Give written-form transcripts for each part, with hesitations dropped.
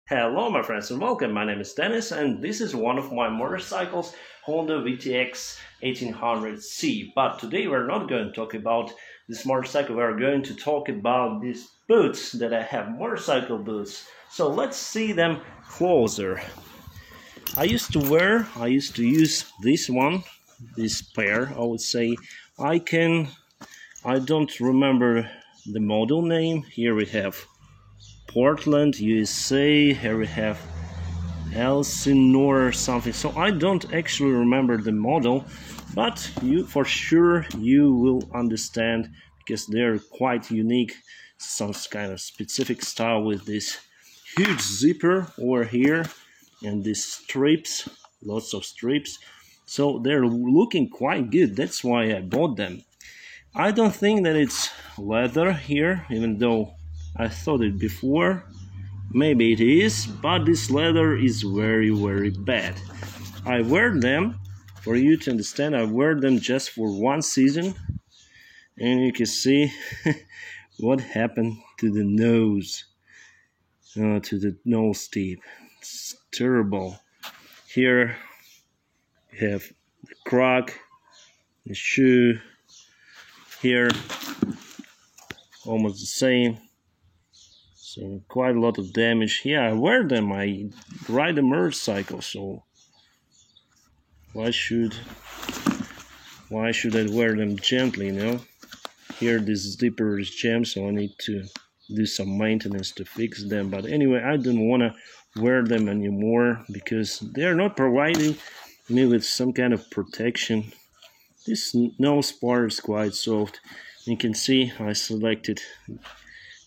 Hello my friends and welcome, my name is Dennis and this is one of my motorcycles, Honda VTX 1800C. But today we're not going to talk about this motorcycle, we're going to talk about these boots that I have, motorcycle boots. So let's see them closer. I used to use this pair, I would say. I don't remember the model name. Here we have Portland, USA. Here we have Elsinore or something. So I don't actually remember the model, but for sure you will understand because they're quite unique. Some kind of specific style with this huge zipper over here and these strips, lots of strips. So they're looking quite good. That's why I bought them. I don't think that it's leather here, even though I thought it before. Maybe it is, but this leather is very, very bad. I wear them, for you to understand, I wear them just for one season. And you can see what happened to the nose, to the nose tip. It's terrible. Here you have the crack, the shoe. Here, almost the same. So quite a lot of damage. Yeah, I wear them. I ride a motorcycle, so why should I wear them gently, you know? Here this zipper is jammed, so I need to do some maintenance to fix them. But anyway, I don't want to wear them anymore because they're not providing me with some kind of protection. This nose part is quite soft. You can see I selected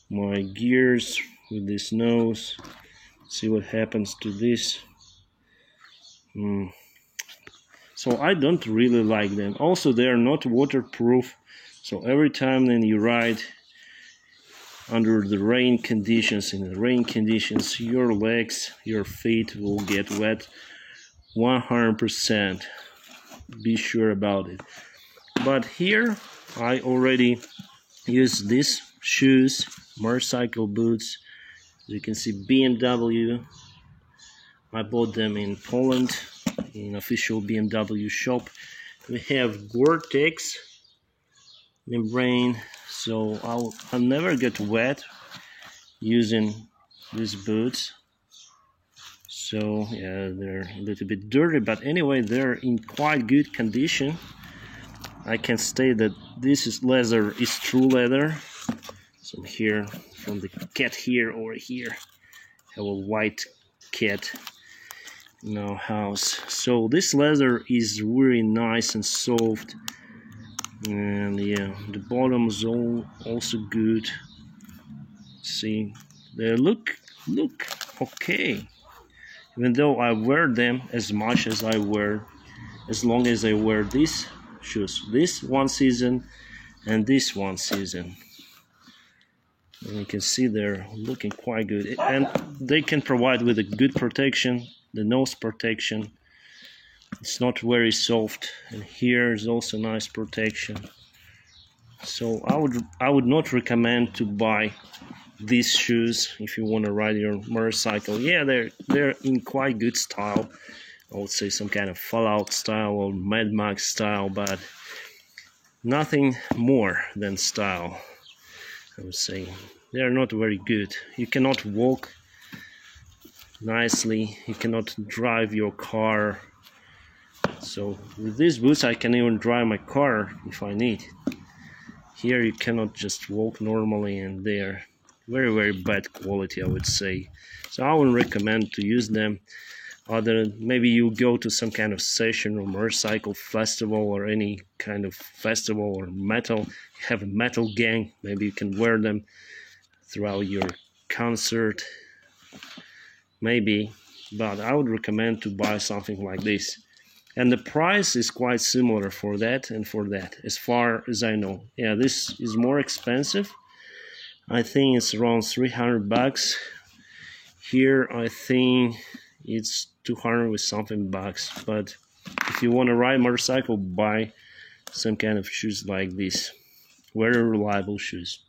my gears with this nose. See what happens to this. So I don't really like them. Also, they are not waterproof, so every time then you ride under the rain conditions, in the rain conditions, your legs, your feet will get wet 100%. Be sure about it. But here I already use these shoes, motorcycle boots. As you can see, BMW. I bought them in Poland, in official BMW shop. We have Gore-Tex membrane, so I'll never get wet using these boots. So yeah, they're a little bit dirty, but anyway, they're in quite good condition. I can state that this leather is true leather. So here, from the cat here over here, have a white cat in our house. So this leather is really nice and soft, and yeah, the bottom is also good. See, they look okay. Even though I wear them as much as I wear, as long as I wear these shoes, this one season and this one season. And you can see they're looking quite good, and they can provide with a good protection, the nose protection. It's not very soft, and here is also nice protection. So I would not recommend to buy these shoes if you want to ride your motorcycle. Yeah, they're in quite good style. I would say some kind of Fallout style or Mad Max style, but nothing more than style. I would say they are not very good. You cannot walk nicely, you cannot drive your car. So with these boots I can even drive my car if I need. Here you cannot just walk normally, and they are very, very bad quality, I would say. So I wouldn't recommend to use them. Maybe you go to some kind of session or motorcycle festival or any kind of festival or metal, have a metal gang, maybe you can wear them throughout your concert, maybe, but I would recommend to buy something like this. And the price is quite similar for that and for that, as far as I know. Yeah, this is more expensive. I think it's around 300 bucks. Here I think it's 200 with something bucks. But if you want to ride motorcycle, buy some kind of shoes like this. Very reliable shoes.